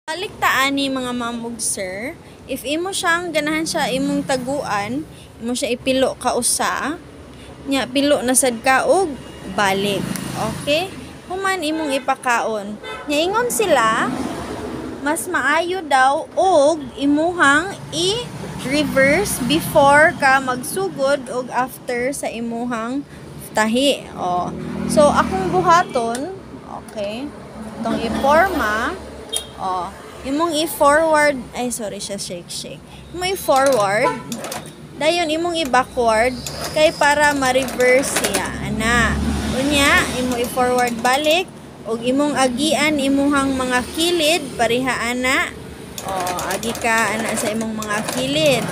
Baliktaan ni mga mamog sir, if imo siyang ganahan siya imong taguan, imo siya ipilo ka usa, nya pilo na sad ka og balik. Okay? Human imong ipakaon. Nya ingon sila, mas maayo daw og imuhang i-reverse before ka magsugod og after sa imuhang tahi. Oh. So akong buhaton, okay? Itong iporma, oh, imong i-forward, ay sorry siya, shake. Imong i-forward, dayon imong i-backward, kay para ma-reverse siya, ana. Unya, imong i-forward balik, og imong agian imuhang mga kilid, pareha ana. Oh, agi ka, ana sa imong mga kilid.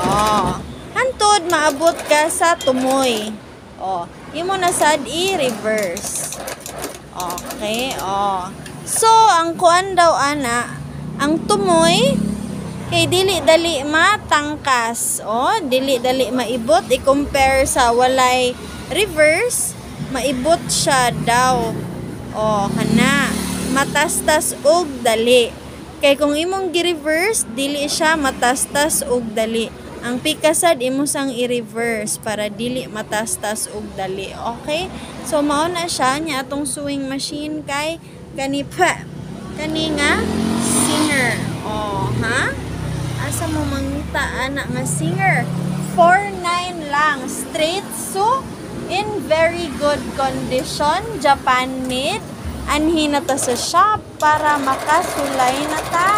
Oh, hantod, maabot ka sa tumoy. Oh, imo na sad i-reverse. Okay, oh. So, ang kuan daw ana, ang tumoy, kay dili-dali matangkas. Oh, dili-dali maibot. I-compare sa walay reverse, maibot siya daw. Oh, kana. Matastas og dali. Kay kung imong gi-reverse, dili siya matastas og dali. Ang pikasad imo sang i-reverse para dili matastas og dali. Okay? So mao na siya nya atong sewing machine kay kani nga Singer. Oh, ha? Asa mo mangita ana nga Singer? 4.9 lang, straight sew in very good condition, Japan made. Anhin na ta sa shop para makasulay na ta.